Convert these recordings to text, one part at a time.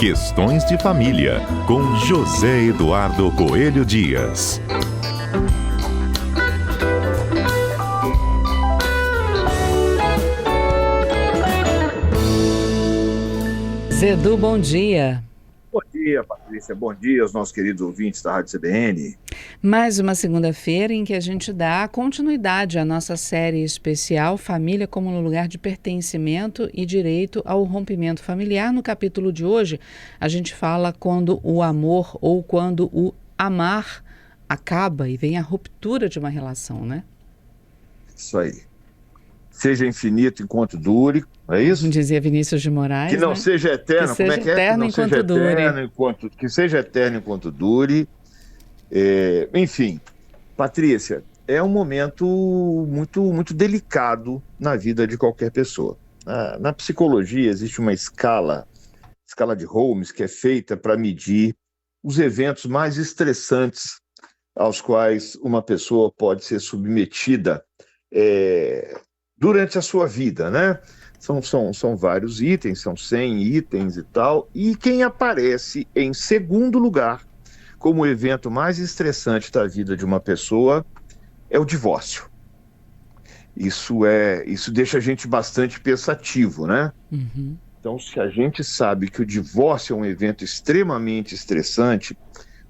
Questões de Família, com José Eduardo Coelho Dias. Zedu, bom dia. Bom dia, Patrícia. Bom dia aos nossos queridos ouvintes da Rádio CBN. Mais uma segunda-feira em que a gente dá continuidade à nossa série especial Família como um lugar de pertencimento e direito ao rompimento familiar. No capítulo de hoje, a gente fala quando o amor ou quando o amar acaba e vem a ruptura de uma relação, né? Isso aí. Seja infinito enquanto dure, é isso? Como dizia Vinícius de Moraes, que não né? seja eterno, que seja eterno enquanto dure. Que seja eterno enquanto dure. Enfim, Patrícia, é um momento muito delicado na vida de qualquer pessoa. Na psicologia existe uma escala de Holmes, que é feita para medir os eventos mais estressantes aos quais uma pessoa pode ser submetida durante a sua vida, né? São vários itens, são 100 itens e tal, e quem aparece em segundo lugar como o evento mais estressante da vida de uma pessoa é o divórcio. Isso deixa a gente bastante pensativo, né? Uhum. Então, se a gente sabe que o divórcio é um evento extremamente estressante,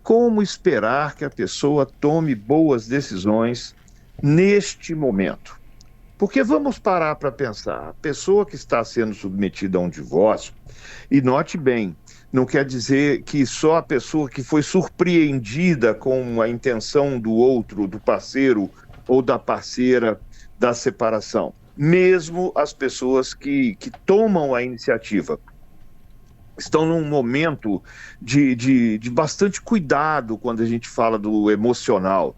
como esperar que a pessoa tome boas decisões neste momento? Porque vamos parar para pensar, a pessoa que está sendo submetida a um divórcio, e note bem, não quer dizer que só a pessoa que foi surpreendida com a intenção do outro, do parceiro ou da parceira da separação, mesmo as pessoas que tomam a iniciativa estão num momento de bastante cuidado quando a gente fala do emocional.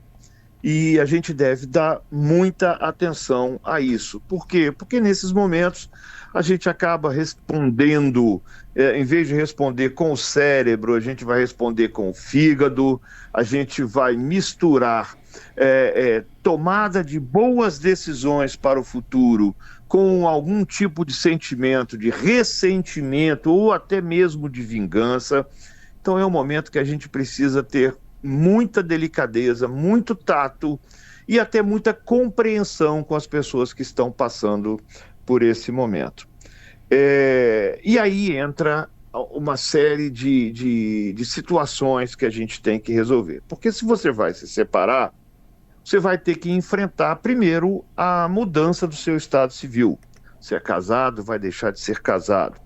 E a gente deve dar muita atenção a isso. Por quê? Porque nesses momentos a gente acaba respondendo, em vez de responder com o cérebro, a gente vai responder com o fígado, a gente vai misturar tomada de boas decisões para o futuro com algum tipo de sentimento, de ressentimento ou até mesmo de vingança. Então é um momento que a gente precisa ter muita delicadeza, muito tato e até muita compreensão com as pessoas que estão passando por esse momento. E aí entra uma série de situações que a gente tem que resolver. Porque se você vai se separar, você vai ter que enfrentar primeiro a mudança do seu estado civil. Se é casado, vai deixar de ser casado.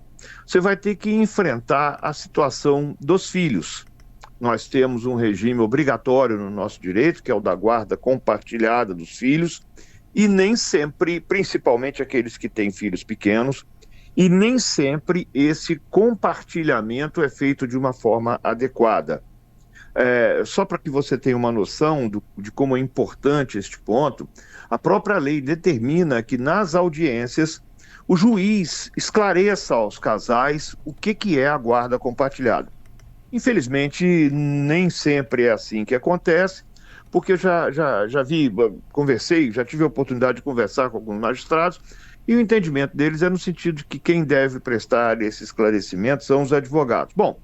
Você vai ter que enfrentar a situação dos filhos. Nós temos um regime obrigatório no nosso direito, que é o da guarda compartilhada dos filhos, e nem sempre, principalmente aqueles que têm filhos pequenos, e nem sempre esse compartilhamento é feito de uma forma adequada. Só para que você tenha uma noção de como é importante este ponto, a própria lei determina que nas audiências o juiz esclareça aos casais o que é a guarda compartilhada. Infelizmente, nem sempre é assim que acontece, porque eu já tive a oportunidade de conversar com alguns magistrados, e o entendimento deles é no sentido de que quem deve prestar esse esclarecimento são os advogados. Bom,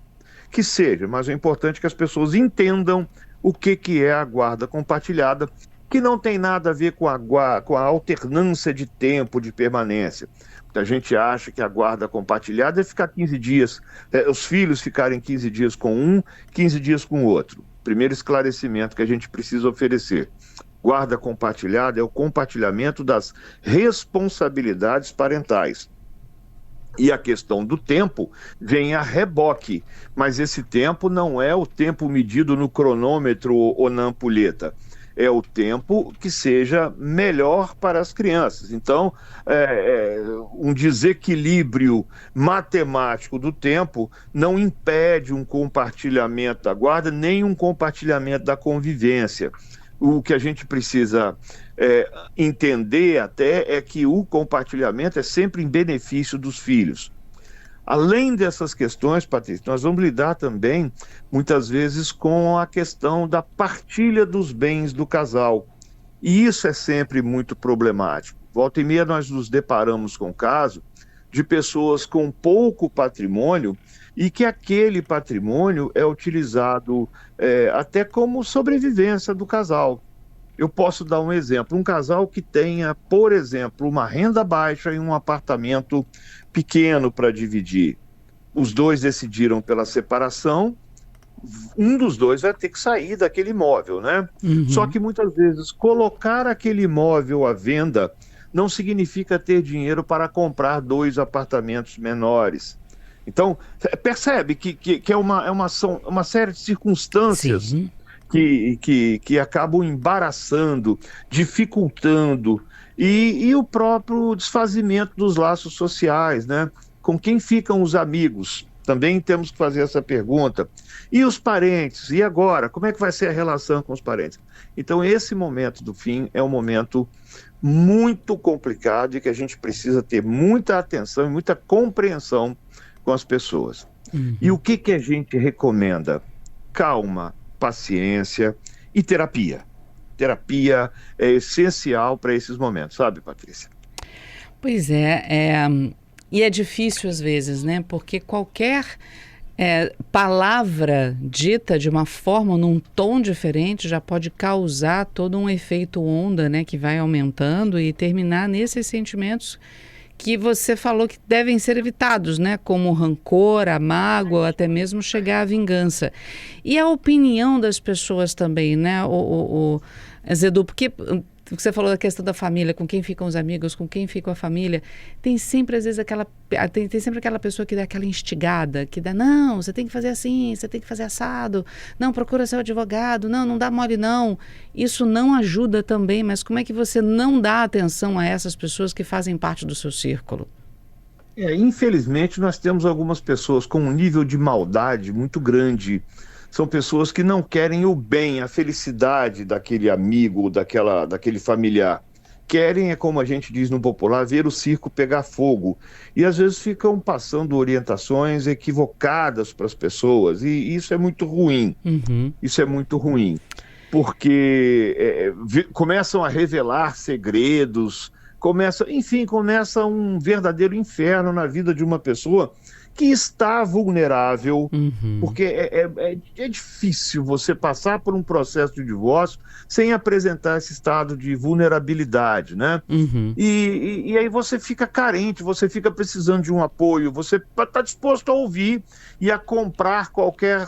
que seja, mas é importante que as pessoas entendam o que é a guarda compartilhada, que não tem nada a ver com a alternância de tempo de permanência. A gente acha que a guarda compartilhada é ficar 15 dias, os filhos ficarem 15 dias com um, 15 dias com o outro. Primeiro esclarecimento que a gente precisa oferecer. Guarda compartilhada é o compartilhamento das responsabilidades parentais. E a questão do tempo vem a reboque, mas esse tempo não é o tempo medido no cronômetro ou na ampulheta. É o tempo que seja melhor para as crianças. Então, um desequilíbrio matemático do tempo não impede um compartilhamento da guarda, nem um compartilhamento da convivência. O que a gente precisa entender até é que o compartilhamento é sempre em benefício dos filhos. Além dessas questões, Patrícia, nós vamos lidar também, muitas vezes, com a questão da partilha dos bens do casal. E isso é sempre muito problemático. Volta e meia nós nos deparamos com o caso de pessoas com pouco patrimônio e que aquele patrimônio é utilizado até como sobrevivência do casal. Eu posso dar um exemplo, um casal que tenha, por exemplo, uma renda baixa e um apartamento pequeno para dividir. Os dois decidiram pela separação, um dos dois vai ter que sair daquele imóvel, né? Só que muitas vezes colocar aquele imóvel à venda não significa ter dinheiro para comprar 2 apartamentos menores. Então, percebe que é uma série de circunstâncias Sim. que acabam embaraçando, dificultando, e o próprio desfazimento dos laços sociais, né? Com quem ficam os amigos? Também temos que fazer essa pergunta. E os parentes? E agora? Como é que vai ser a relação com os parentes? Então, esse momento do fim é um momento muito complicado e que a gente precisa ter muita atenção e muita compreensão com as pessoas. E o que a gente recomenda? Calma, paciência e terapia. Terapia é essencial para esses momentos, sabe, Patrícia? Pois é, e é difícil às vezes, né? Porque qualquer palavra dita de uma forma, num tom diferente, já pode causar todo um efeito onda, né? Que vai aumentando e terminar nesses sentimentos que você falou que devem ser evitados, né? Como o rancor, a mágoa, ou até mesmo chegar à vingança. E a opinião das pessoas também, né, Zedu? Porque você falou da questão da família, com quem ficam os amigos, com quem fica a família. Tem sempre, às vezes, tem sempre aquela pessoa que dá aquela instigada, que dá, não, você tem que fazer assim, você tem que fazer assado, não, procura seu advogado, não dá mole não. Isso não ajuda também, mas como é que você não dá atenção a essas pessoas que fazem parte do seu círculo? Infelizmente, nós temos algumas pessoas com um nível de maldade muito grande. São pessoas que não querem o bem, a felicidade daquele amigo, daquele familiar. Querem, como a gente diz no popular, ver o circo pegar fogo. E às vezes ficam passando orientações equivocadas para as pessoas. E isso é muito ruim. Isso é muito ruim. Porque começam a revelar segredos, começa um verdadeiro inferno na vida de uma pessoa que está vulnerável, porque é difícil você passar por um processo de divórcio sem apresentar esse estado de vulnerabilidade, né? E aí você fica carente, você fica precisando de um apoio, você está disposto a ouvir e a comprar qualquer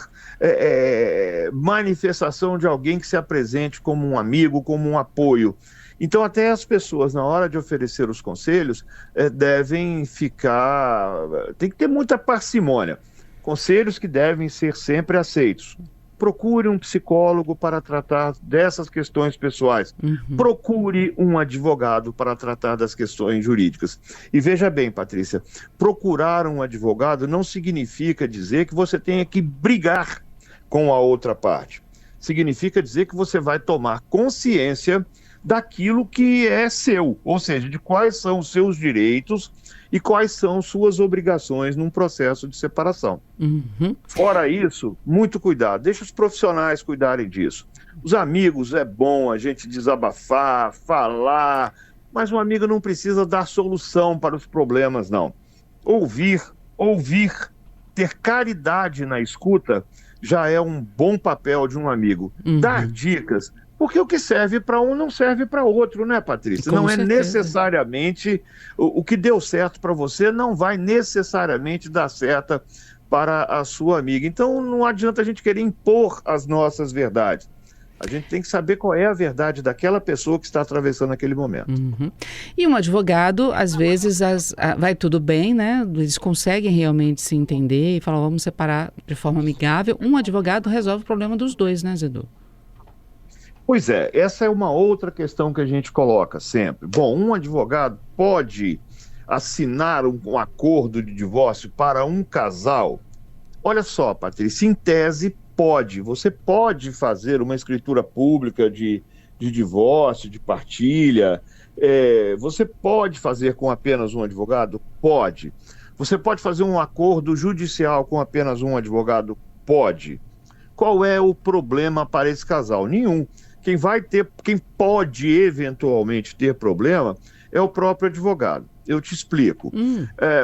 manifestação de alguém que se apresente como um amigo, como um apoio. Então, até as pessoas, na hora de oferecer os conselhos, devem ficar... Tem que ter muita parcimônia. Conselhos que devem ser sempre aceitos. Procure um psicólogo para tratar dessas questões pessoais. Procure um advogado para tratar das questões jurídicas. E veja bem, Patrícia, procurar um advogado não significa dizer que você tenha que brigar com a outra parte. Significa dizer que você vai tomar consciência daquilo que é seu, ou seja, de quais são os seus direitos e quais são suas obrigações num processo de separação. Fora isso, muito cuidado, deixa os profissionais cuidarem disso. Os amigos, é bom a gente desabafar, falar, mas um amigo não precisa dar solução para os problemas, não. Ouvir, ter caridade na escuta já é um bom papel de um amigo. Dar dicas, porque o que serve para um não serve para outro, né, Patrícia? Não é necessariamente o que deu certo para você, não vai necessariamente dar certo para a sua amiga. Então não adianta a gente querer impor as nossas verdades. A gente tem que saber qual é a verdade daquela pessoa que está atravessando aquele momento. E um advogado, às vezes, vai tudo bem, né? Eles conseguem realmente se entender e falar, vamos separar de forma amigável. Um advogado resolve o problema dos dois, né, Zedu? Pois é, essa é uma outra questão que a gente coloca sempre. Bom, um advogado pode assinar um acordo de divórcio para um casal? Olha só, Patrícia, em tese pode. Você pode fazer uma escritura pública de divórcio, de partilha. Você pode fazer com apenas um advogado? Pode. Você pode fazer um acordo judicial com apenas um advogado? Pode. Qual é o problema para esse casal? Nenhum. Quem pode eventualmente ter problema é o próprio advogado. Eu te explico.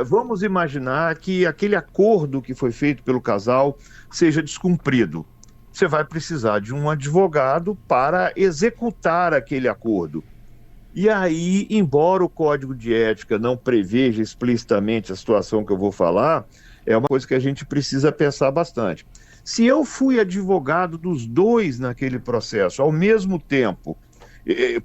Vamos imaginar que aquele acordo que foi feito pelo casal seja descumprido. Você vai precisar de um advogado para executar aquele acordo. E aí, embora o Código de Ética não preveja explicitamente a situação que eu vou falar, é uma coisa que a gente precisa pensar bastante. Se eu fui advogado dos dois naquele processo, ao mesmo tempo,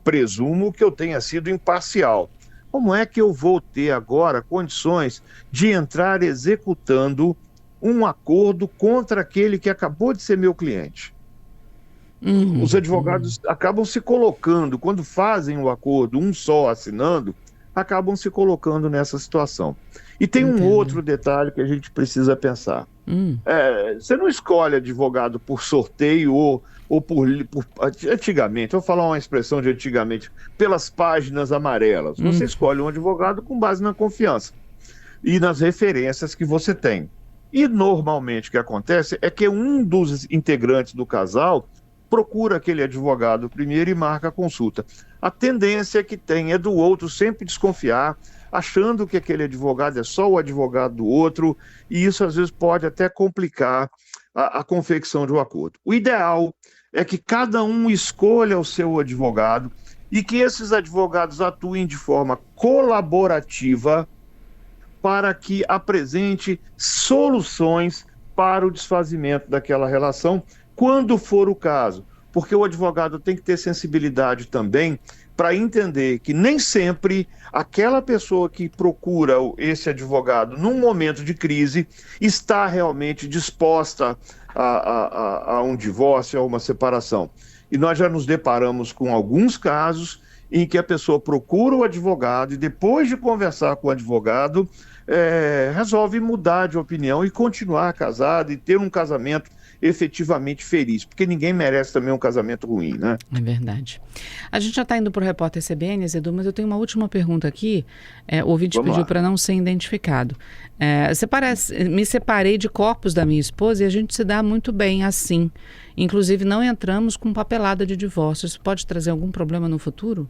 presumo que eu tenha sido imparcial. Como é que eu vou ter agora condições de entrar executando um acordo contra aquele que acabou de ser meu cliente? Os advogados acabam se colocando, quando fazem o acordo, um só assinando, acabam se colocando nessa situação. E tem um outro detalhe que a gente precisa pensar. Você não escolhe advogado por sorteio ou por antigamente, vou falar uma expressão de antigamente, pelas páginas amarelas. Você escolhe um advogado com base na confiança e nas referências que você tem. E normalmente o que acontece é que um dos integrantes do casal procura aquele advogado primeiro e marca a consulta. A tendência que tem é do outro sempre desconfiar, achando que aquele advogado é só o advogado do outro, e isso às vezes pode até complicar a confecção de um acordo. O ideal é que cada um escolha o seu advogado e que esses advogados atuem de forma colaborativa para que apresente soluções para o desfazimento daquela relação, quando for o caso, porque o advogado tem que ter sensibilidade também para entender que nem sempre aquela pessoa que procura esse advogado num momento de crise está realmente disposta a um divórcio, a uma separação. E nós já nos deparamos com alguns casos em que a pessoa procura o advogado e depois de conversar com o advogado, resolve mudar de opinião e continuar casado e ter um casamento efetivamente feliz, porque ninguém merece também um casamento ruim, né? É verdade. A gente já está indo para o repórter CBN, Edu, mas eu tenho uma última pergunta aqui. O ouvinte pediu para não ser identificado. Me separei de corpos da minha esposa e a gente se dá muito bem assim. Inclusive não entramos com papelada de divórcio. Isso pode trazer algum problema no futuro?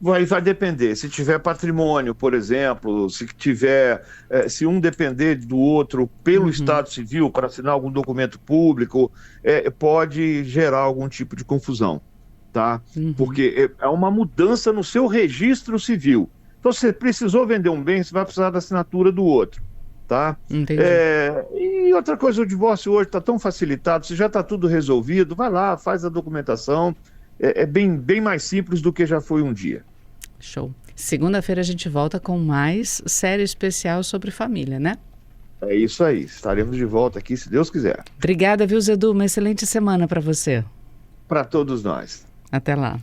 Vai depender. Se tiver patrimônio, por exemplo, se um depender do outro pelo Estado Civil para assinar algum documento público, pode gerar algum tipo de confusão, tá? Porque é uma mudança no seu registro civil. Então, se você precisou vender um bem, você vai precisar da assinatura do outro, tá? Entendi. E outra coisa, o divórcio hoje está tão facilitado, se já está tudo resolvido, vai lá, faz a documentação. É bem mais simples do que já foi um dia. Show. Segunda-feira a gente volta com mais série especial sobre família, né? É isso aí. Estaremos de volta aqui, se Deus quiser. Obrigada, viu, Edu? Uma excelente semana para você. Para todos nós. Até lá.